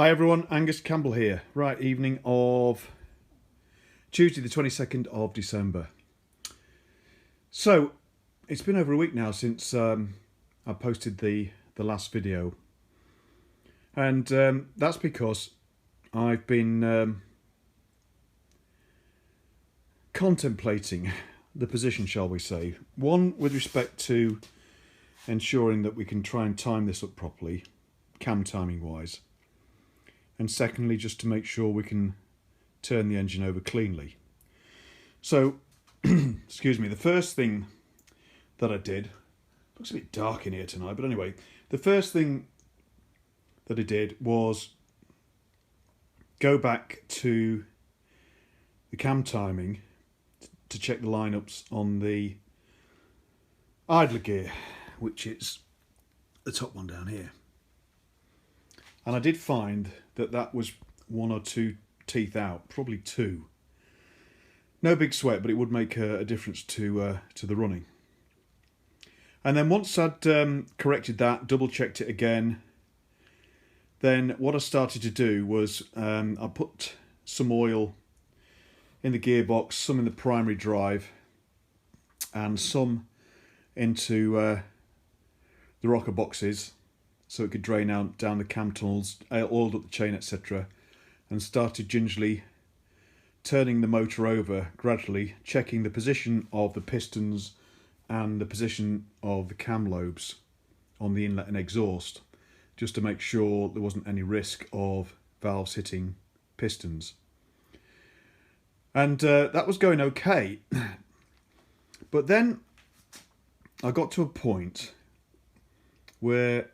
Hi everyone, Angus Campbell here. Right, evening of Tuesday the 22nd of December. So, it's been over a week now since I posted the last video. And that's because I've been contemplating the position, shall we say. One, with respect to ensuring that we can try and time this up properly, cam timing wise. And secondly, just to make sure we can turn the engine over cleanly. So, excuse me, the first thing that I did, looks a bit dark in here tonight, but anyway, the first thing that I did was go back to the cam timing to check the lineups on the idler gear, which is the top one down here. And I did find that that was one or two teeth out, probably two. No big sweat, but it would make a difference to the running. And then once I'd corrected that, double checked it again, then what I started to do was I put some oil in the gearbox, some in the primary drive, and some into the rocker boxes, so it could drain out down the cam tunnels, oiled up the chain, etc., and started gingerly turning the motor over gradually, checking the position of the pistons and the position of the cam lobes on the inlet and exhaust, just to make sure there wasn't any risk of valves hitting pistons. And that was going okay. But then I got to a point where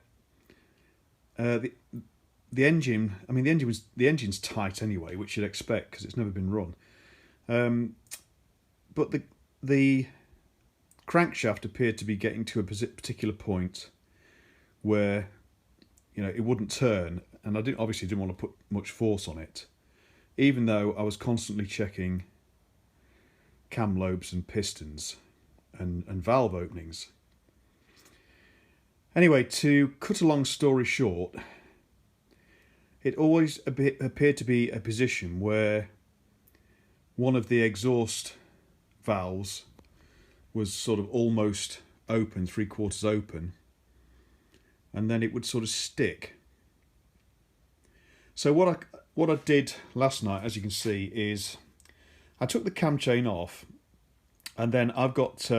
the engine, I mean the engine's tight anyway, which you'd expect because it's never been run. But the crankshaft appeared to be getting to a particular point where, you know, it wouldn't turn, and I obviously didn't want to put much force on it, even though I was constantly checking cam lobes and pistons and valve openings. Anyway, to cut a long story short, it always appeared to be a position where one of the exhaust valves was sort of almost open, 3/4 open, and then it would sort of stick. So what I did last night, as you can see, is I took the cam chain off, and then I've got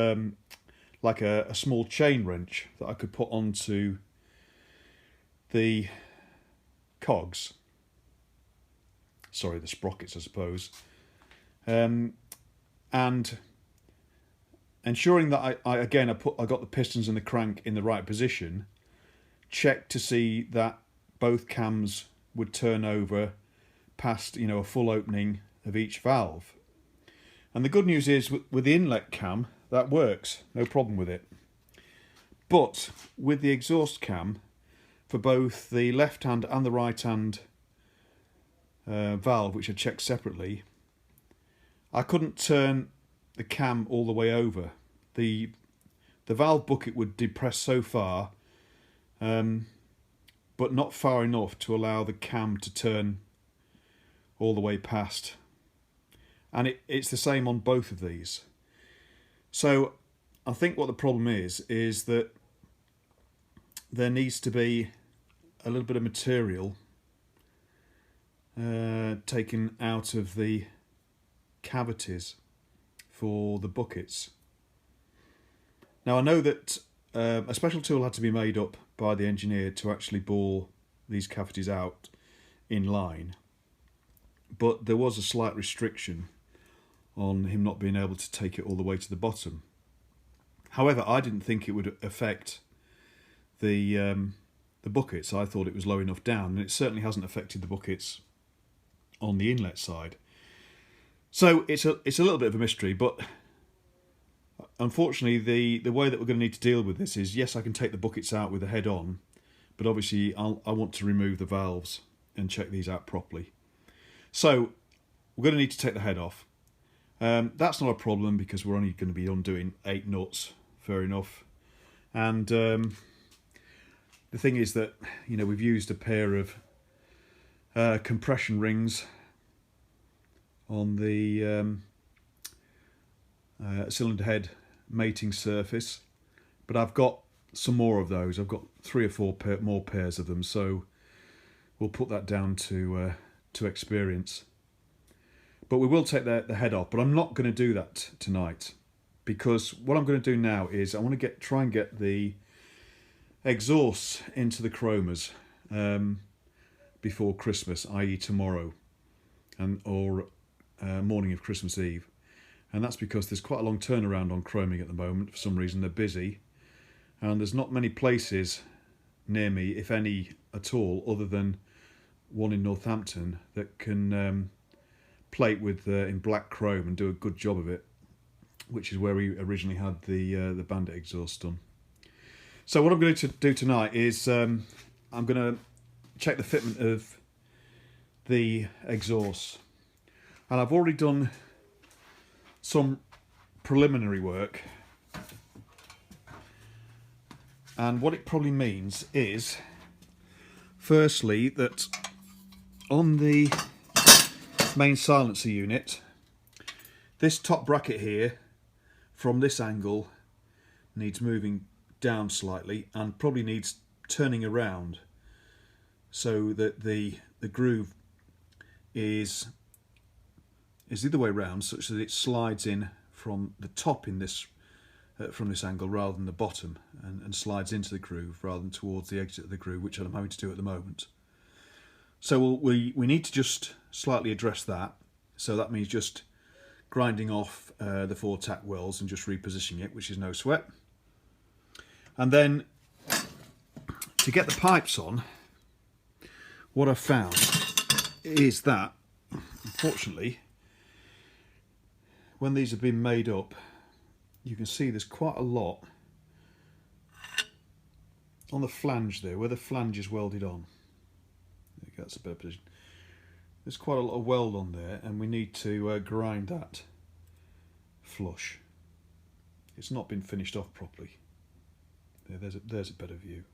like a small chain wrench that I could put onto the cogs, sorry, the sprockets, I suppose, and ensuring that I got the pistons and the crank in the right position, checked to see that both cams would turn over past, you know, a full opening of each valve. And the good news is with the inlet cam, that works, no problem with it. But with the exhaust cam, for both the left hand and the right hand valve, which I checked separately, I couldn't turn the cam all the way over. The valve bucket would depress so far, but not far enough to allow the cam to turn all the way past. And it's the same on both of these. So I think what the problem is that there needs to be a little bit of material taken out of the cavities for the buckets. Now I know that a special tool had to be made up by the engineer to actually bore these cavities out in line, but there was a slight restriction on him not being able to take it all the way to the bottom. However, I didn't think it would affect the buckets. I thought it was low enough down, and it certainly hasn't affected the buckets on the inlet side. So it's a little bit of a mystery, but unfortunately the way that we're going to need to deal with this is, yes, I can take the buckets out with the head on, but obviously I want to remove the valves and check these out properly. So we're going to need to take the head off. That's not a problem because we're only going to be undoing 8 nuts, fair enough. And the thing is that, you know, we've used a pair of compression rings on the cylinder head mating surface, but I've got some more of those. I've got 3 or 4 more pairs of them, so we'll put that down to experience. But we will take the head off, but I'm not going to do that tonight, because what I'm going to do now is I want to try and get the exhausts into the chromas before Christmas, i.e. tomorrow or morning of Christmas Eve. And that's because there's quite a long turnaround on chroming at the moment. For some reason they're busy, and there's not many places near me, if any at all, other than one in Northampton, that can plate with in black chrome and do a good job of it, which is where we originally had the Bandit exhaust done. So what I'm going to do tonight is I'm going to check the fitment of the exhaust, and I've already done some preliminary work, and what it probably means is, firstly, that on the main silencer unit, this top bracket here from this angle needs moving down slightly and probably needs turning around so that the groove is the other way around, such that it slides in from the top in this from this angle rather than the bottom, and slides into the groove rather than towards the exit of the groove, which I'm having to do at the moment. So we need to just slightly address that. So that means just grinding off the 4 tack welds and just repositioning it, which is no sweat. And then to get the pipes on, what I've found is that, unfortunately, when these have been made up, you can see there's quite a lot on the flange there, where the flange is welded on. There you go, that's a better position. There's quite a lot of weld on there, and we need to grind that flush. It's not been finished off properly. There's a better view.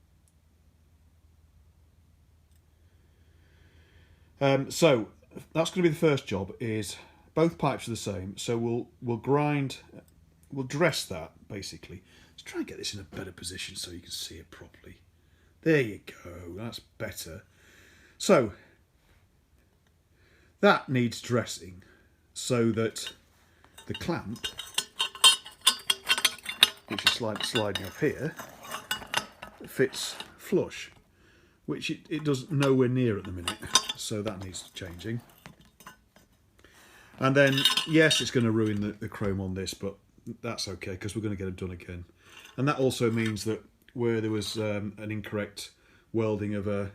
So that's going to be the first job. Is both pipes are the same, so we'll grind, we'll dress that basically. Let's try and get this in a better position so you can see it properly. There you go, that's better. So that needs dressing so that the clamp, which is sliding up here, fits flush, which it does nowhere near at the minute, so that needs changing. And then, yes, it's going to ruin the chrome on this, but that's okay, because we're going to get it done again. And that also means that where there was an incorrect welding of a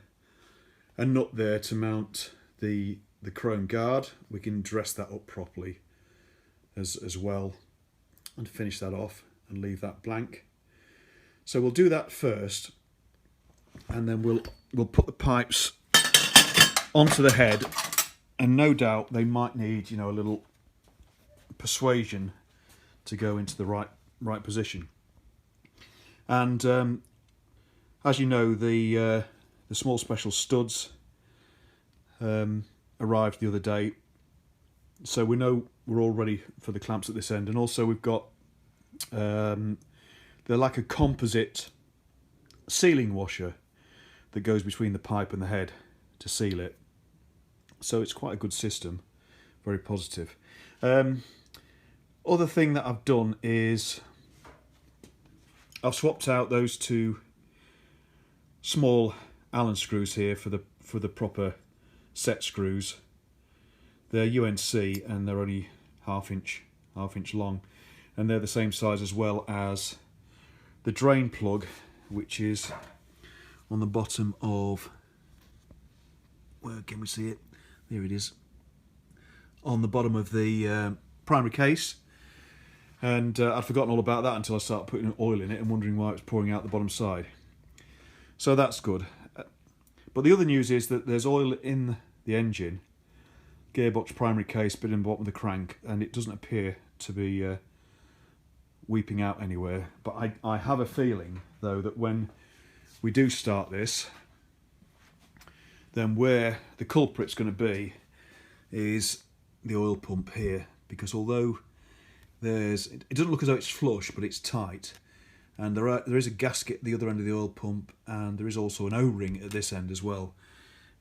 nut there to mount the chrome guard, we can dress that up properly as well and finish that off and leave that blank. So we'll do that first, and then we'll put the pipes onto the head, and no doubt they might need, a little persuasion to go into the right position. And as you know, the small special studs arrived the other day, so we know we're all ready for the clamps at this end. And also we've got they're like a composite sealing washer that goes between the pipe and the head to seal it. So it's quite a good system, very positive. Other thing that I've done is I've swapped out those 2 small Allen screws here for the proper set screws. They're UNC and they're only half inch long, and they're the same size as well as the drain plug, which is on the bottom of, where can we see it? There it is, on the bottom of the primary case. And I'd forgotten all about that until I started putting oil in it and wondering why it was pouring out the bottom side. So that's good. But the other news is that there's oil in the engine, gearbox, primary case, bit in the bottom of the crank, and it doesn't appear to be weeping out anywhere. But I have a feeling, though, that when we do start this, then where the culprit's going to be is the oil pump here, because although it doesn't look as though it's flush, but it's tight, and there is a gasket at the other end of the oil pump, and there is also an O-ring at this end as well,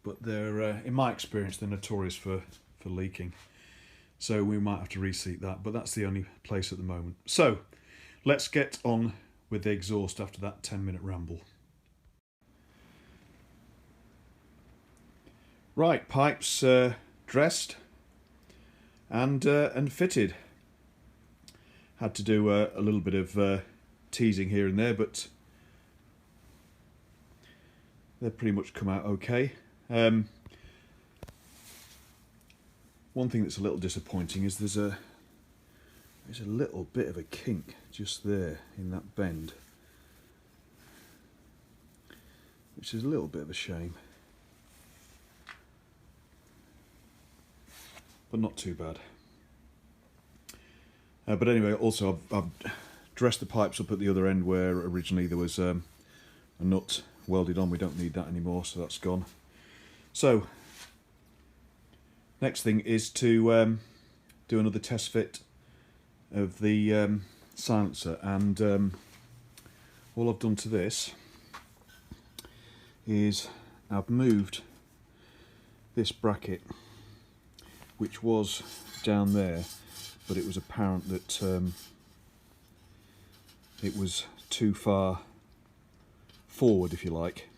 but they're in my experience they're notorious for leaking, so we might have to reseat that, but that's the only place at the moment. So let's get on with the exhaust after that 10-minute ramble. Right, pipes dressed and fitted. Had to do a little bit of teasing here and there, but they've pretty much come out okay. One thing that's a little disappointing is there's a little bit of a kink just there in that bend, which is a little bit of a shame, but not too bad. But anyway, also I've dressed the pipes up at the other end where originally there was a nut welded on. We don't need that anymore, so that's gone. So next thing is to do another test fit of the silencer, and all I've done to this is I've moved this bracket, which was down there, but it was apparent that it was too far forward, if you like,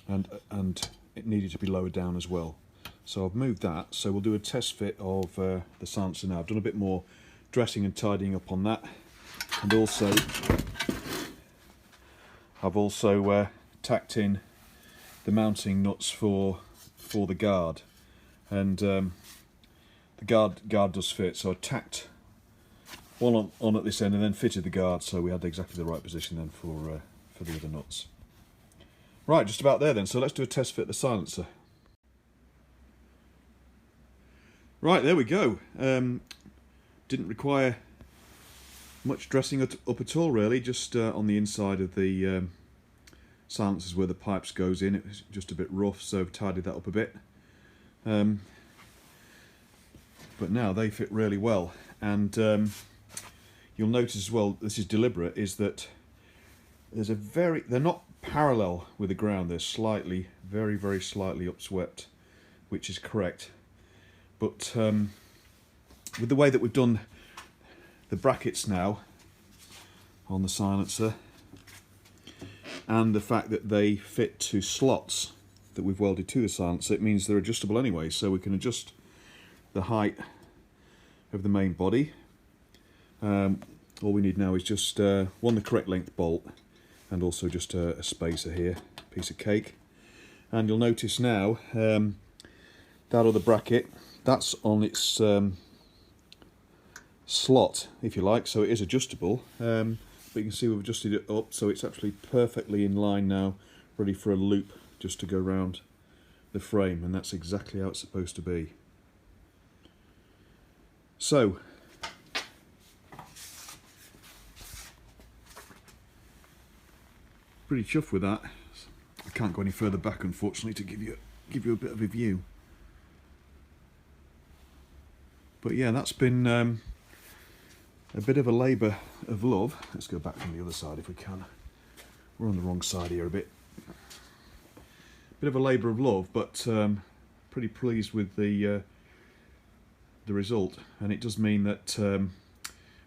and it needed to be lowered down as well. So I've moved that, so we'll do a test fit of the silencer now. I've done a bit more dressing and tidying up on that, and also I've also tacked in the mounting nuts for the guard, and the guard does fit, so I tacked one on at this end and then fitted the guard, so we had exactly the right position then for the other nuts. Right, just about there then, so let's do a test fit of the silencer. Right, there we go. Didn't require much dressing up at all really, just on the inside of the silencers where the pipes goes in. It was just a bit rough, so I've tidied that up a bit. But now they fit really well, and you'll notice as well, this is deliberate, is that there's they're not parallel with the ground, they're slightly, very, very slightly upswept, which is correct. But with the way that we've done the brackets now on the silencer, and the fact that they fit to slots that we've welded to the silencer, it means they're adjustable anyway, so we can adjust the height of the main body. All we need now is just the correct length bolt, and also just a spacer here, piece of cake. And you'll notice now that other bracket, that's on its slot, if you like, so it is adjustable, but you can see we've adjusted it up so it's actually perfectly in line now, ready for a loop just to go around the frame, and that's exactly how it's supposed to be. So pretty chuffed with that. I can't go any further back, unfortunately, to give you a bit of a view. But yeah, that's been a bit of a labour of love. Let's go back from the other side if we can. We're on the wrong side here a bit. Bit of a labour of love, but pretty pleased with the result. And it does mean that,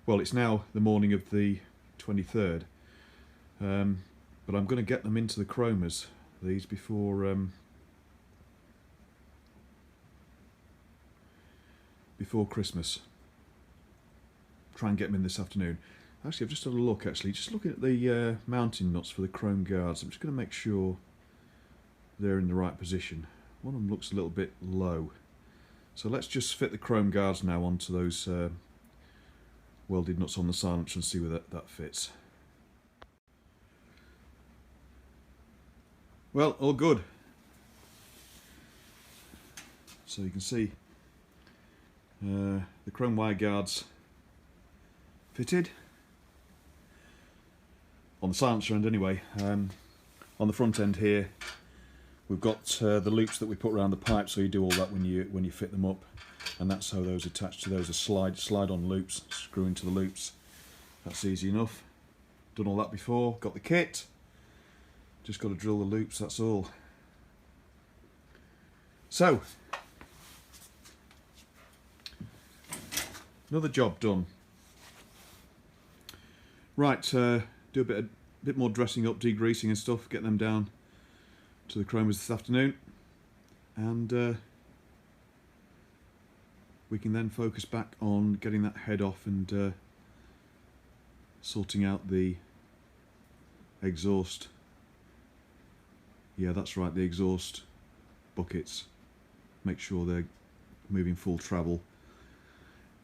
well, it's now the morning of the 23rd, but I'm going to get them into the chromers, these, before Christmas. Try and get them in this afternoon. Actually, I've just had a look, just looking at the mounting nuts for the chrome guards. I'm just going to make sure they're in the right position. One of them looks a little bit low. So let's just fit the chrome guards now onto those welded nuts on the silencer and see where that fits. Well, all good. So you can see the chrome wire guards fitted on the silencer end anyway. On the front end here we've got the loops that we put around the pipe, so you do all that when you fit them up, and that's how those attach to those are slide on loops, screw into the loops. That's easy enough. Done all that before, got the kit, just got to drill the loops, that's all. So, another job done. Right, do a bit more dressing up, degreasing and stuff, get them down to the chromers this afternoon, and we can then focus back on getting that head off and sorting out the exhaust. Yeah, that's right, the exhaust buckets. Make sure they're moving full travel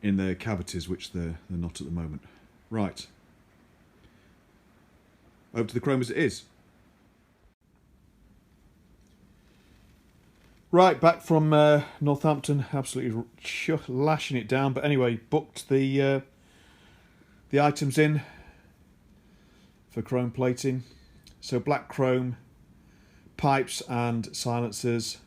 in their cavities, which they're not at the moment. Right, over to the chrome as it is. Right, back from Northampton, absolutely lashing it down. But anyway, booked the items in for chrome plating. So black chrome, pipes and silencers,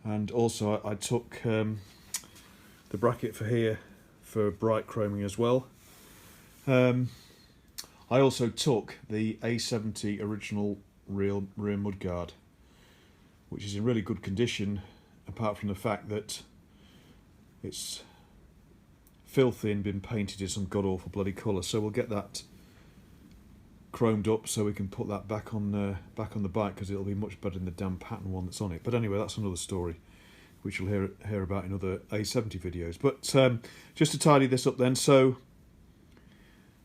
and also I took the bracket for here for bright chroming as well. I also took the A70 original rear mudguard, which is in really good condition, apart from the fact that it's filthy and been painted in some god-awful bloody colour. So we'll get that chromed up so we can put that back on the bike, because it'll be much better than the damn pattern one that's on it. But anyway, that's another story, which you'll hear about in other A70 videos. But just to tidy this up then, so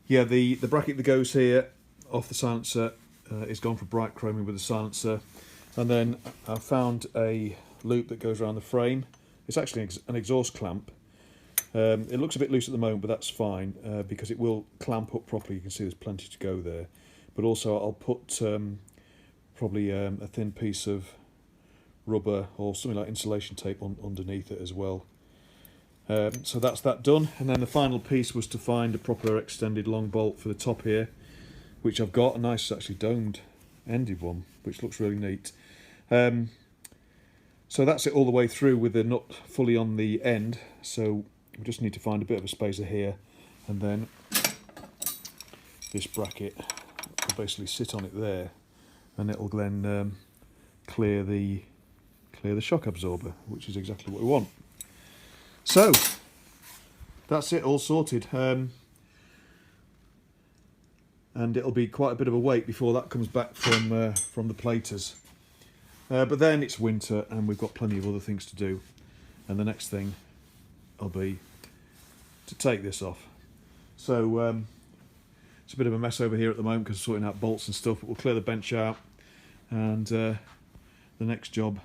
yeah, the bracket that goes here off the silencer is gone for bright chroming with the silencer. And then I found a loop that goes around the frame. It's actually an exhaust clamp. It looks a bit loose at the moment, but that's fine because it will clamp up properly. You can see there's plenty to go there. But also I'll put probably a thin piece of rubber or something like insulation tape underneath it as well. So that's that done. And then the final piece was to find a proper extended long bolt for the top here, which I've got, a nice actually domed ended one, which looks really neat. So that's it all the way through with the nut fully on the end. So we just need to find a bit of a spacer here, and then this bracket will basically sit on it there, and it'll then clear the shock absorber, which is exactly what we want. So that's it, all sorted. And it'll be quite a bit of a wait before that comes back from the platers. But then it's winter and we've got plenty of other things to do. And the next thing will be to take this off. So it's a bit of a mess over here at the moment because sorting out bolts and stuff, but we'll clear the bench out. And the next job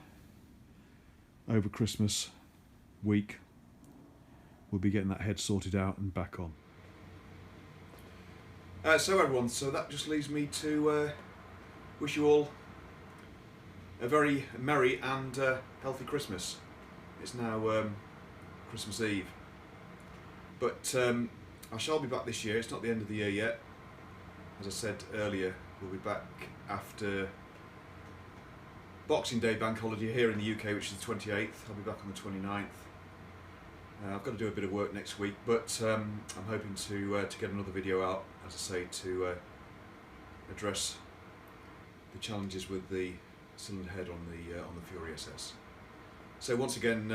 over Christmas week, we'll be getting that head sorted out and back on. So everyone, so that just leaves me to wish you all a very merry and healthy Christmas. It's now Christmas Eve, but I shall be back this year. It's not the end of the year yet. As I said earlier, we'll be back after Boxing Day bank holiday here in the UK, which is the 28th. I'll be back on the 29th. I've got to do a bit of work next week, but I'm hoping to get another video out, as I say, to address the challenges with the cylinder head on the Fury SS. So once again,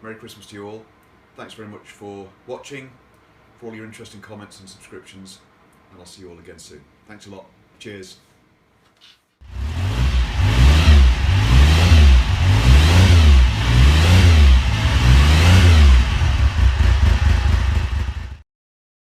Merry Christmas to you all. Thanks very much for watching, for all your interesting comments and subscriptions, and I'll see you all again soon. Thanks a lot. Cheers.